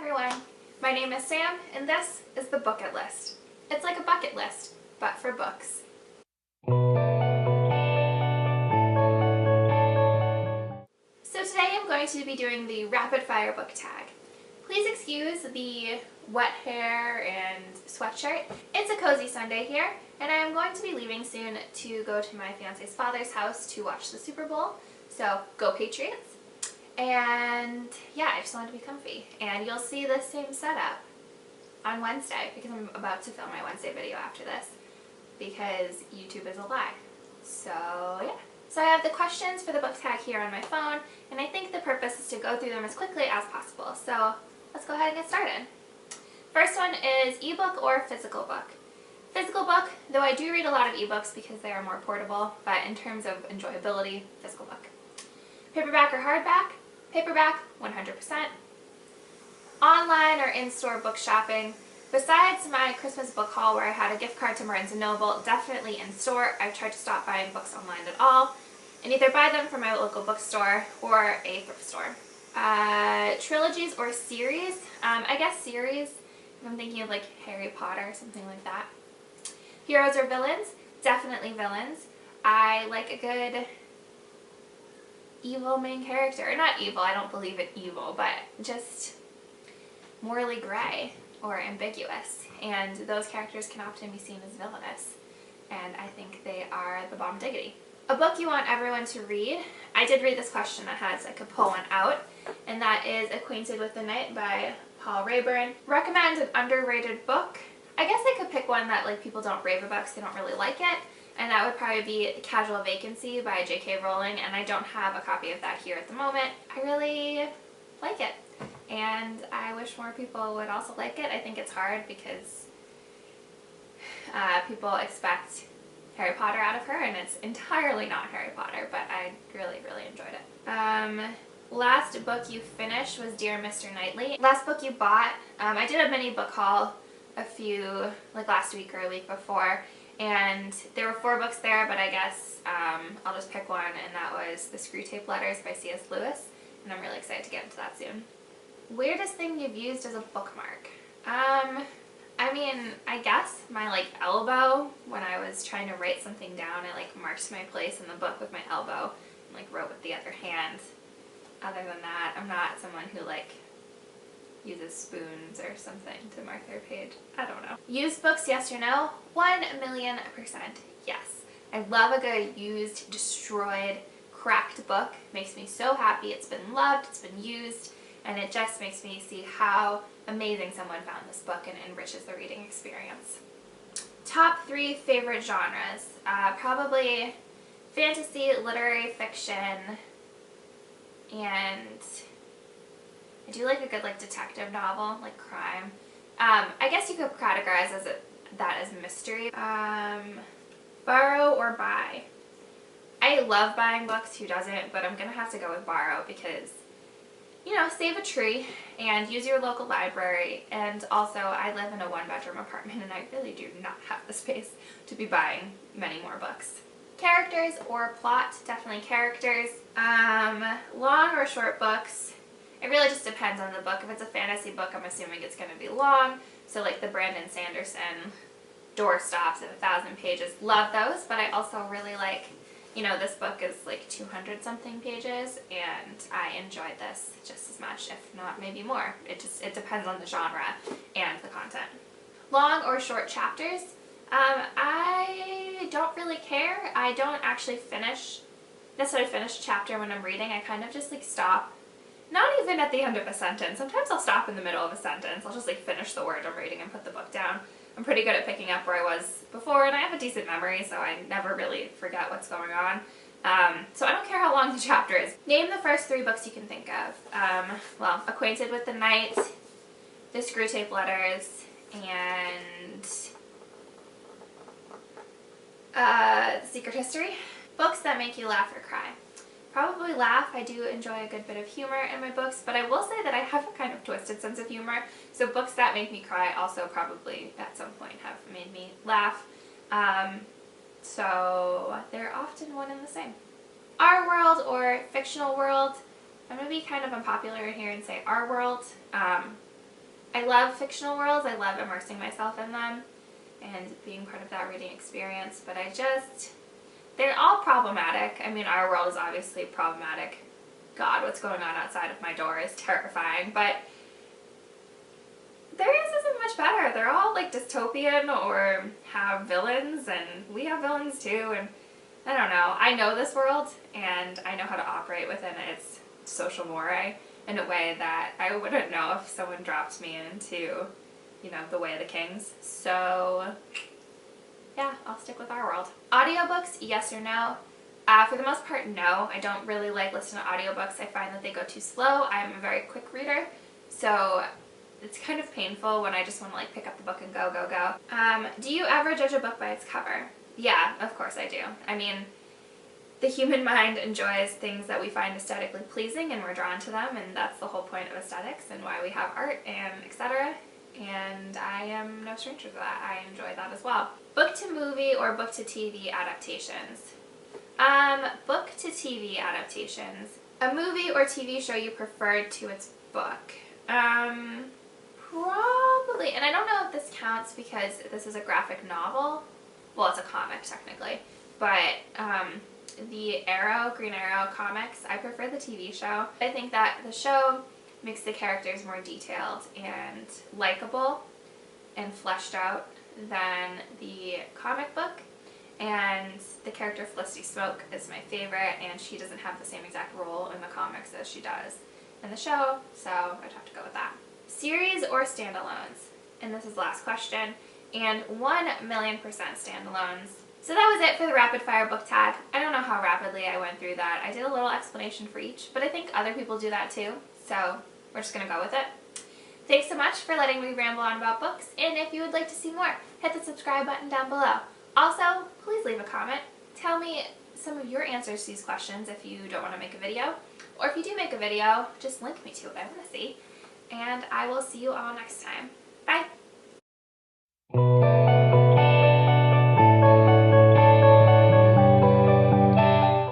everyone, my name is Sam and this is the Booketlist. It's like a bucket list, but for books. So today I'm going to be doing the rapid fire book tag. Please excuse the wet hair and sweatshirt. It's a cozy Sunday here and I am going to be leaving soon to go to my fiance's father's house to watch the Super Bowl. So go Patriots. And yeah, I just wanted to be comfy. And you'll see the same setup on Wednesday because I'm about to film my Wednesday video after this because YouTube is a lie. So yeah. So I have the questions for the book tag here on my phone and I think the purpose is to go through them as quickly as possible. So let's go ahead and get started. First one is ebook or physical book. Physical book, though I do read a lot of ebooks because they are more portable, but in terms of enjoyability, physical book. Paperback or hardback? Paperback, 100%. Online or in-store book shopping. Besides my Christmas book haul where I had a gift card to Barnes & Noble, definitely in-store. I've tried to stop buying books online at all and either buy them from my local bookstore or a thrift store. Trilogies or series? I guess series, if I'm thinking of like Harry Potter, something like that. Heroes or villains? Definitely villains. I like a good evil main character. Not evil, I don't believe in evil, but just morally gray or ambiguous. And those characters can often be seen as villainous. And I think they are the bomb diggity. A book you want everyone to read. I did read this question that has, I could pull one out, and that is Acquainted with the Night by Paul Rayburn. Recommend an underrated book. I guess I could pick one that like people don't rave about because they don't really like it. And that would probably be Casual Vacancy by J.K. Rowling, and I don't have a copy of that here at the moment. I really like it, and I wish more people would also like it. I think it's hard because people expect Harry Potter out of her, and it's entirely not Harry Potter, but I really, really enjoyed it. Last book you finished was Dear Mr. Knightley. Last book you bought, I did a mini book haul like last week or a week before, and there were 4 books there, but I guess I'll just pick one, and that was The Screwtape Letters by C.S. Lewis, and I'm really excited to get into that soon. Weirdest thing you've used as a bookmark? I mean, I guess my like elbow, when I was trying to write something down, I like marked my place in the book with my elbow and like wrote with the other hand. Other than that, I'm not someone who like uses spoons or something to mark their page. I don't know. Used books, yes or no? 1,000,000% yes. I love a good used, destroyed, cracked book. Makes me so happy. It's been loved, it's been used, and it just makes me see how amazing someone found this book and enriches the reading experience. Top 3 favorite genres. Probably fantasy, literary fiction, and I do like a good like detective novel, like crime. I guess you could categorize that as mystery. Borrow or buy? I love buying books, who doesn't, but I'm gonna have to go with borrow because, you know, save a tree and use your local library, and also I live in a 1-bedroom apartment and I really do not have the space to be buying many more books. Characters or plot? Definitely characters. Long or short books? It really just depends on the book. If it's a fantasy book, I'm assuming it's going to be long. So like the Brandon Sanderson Doorstops of 1,000 pages. Love those, but I also really like, you know, this book is like 200 something pages and I enjoyed this just as much, if not maybe more. It depends on the genre and the content. Long or short chapters? I don't really care. I don't actually necessarily finish a chapter when I'm reading. I kind of just like stop. Not even at the end of a sentence. Sometimes I'll stop in the middle of a sentence. I'll just like finish the word I'm reading and put the book down. I'm pretty good at picking up where I was before, and I have a decent memory, so I never really forget what's going on. So I don't care how long the chapter is. Name the first 3 books you can think of. Well, Acquainted with the Night, The Screwtape Letters, and The Secret History. Books that make you laugh or cry. Probably laugh. I do enjoy a good bit of humor in my books, but I will say that I have a kind of twisted sense of humor, so books that make me cry also probably at some point have made me laugh. So they're often one and the same. Our world or fictional world? I'm going to be kind of unpopular here and say our world. I love fictional worlds. I love immersing myself in them and being part of that reading experience, but they're all problematic. I mean, our world is obviously problematic. God, what's going on outside of my door is terrifying, but theirs isn't much better. They're all like dystopian or have villains, and we have villains too, and I don't know. I know this world, and I know how to operate within its social moray in a way that I wouldn't know if someone dropped me into, you know, the way of the kings. So yeah, I'll stick with our world. Audiobooks, yes or no? For the most part, no. I don't really like listening to audiobooks. I find that they go too slow. I'm a very quick reader, so it's kind of painful when I just want to like pick up the book and go, go, go. Do you ever judge a book by its cover? Yeah, of course I do. I mean, the human mind enjoys things that we find aesthetically pleasing, and we're drawn to them, and that's the whole point of aesthetics and why we have art and etc. And I am no stranger to that. I enjoy that as well. Book to movie or book to TV adaptations? Book to TV adaptations. A movie or TV show you preferred to its book? Probably, and I don't know if this counts because this is a graphic novel. Well, it's a comic technically, but the Green Arrow comics, I prefer the TV show. I think that the show makes the characters more detailed and likable and fleshed out than the comic book. And the character Felicity Smoke is my favorite, and she doesn't have the same exact role in the comics as she does in the show, so I'd have to go with that. Series or standalones? And this is the last question, and 1,000,000% standalones. So that was it for the rapid fire book tag. I don't know how rapidly I went through that. I did a little explanation for each, but I think other people do that too, so we're just gonna go with it. Thanks so much for letting me ramble on about books, and if you would like to see more, hit the subscribe button down below. Also, please leave a comment. Tell me some of your answers to these questions if you don't want to make a video, or if you do make a video, just link me to it. I want to see. And I will see you all next time.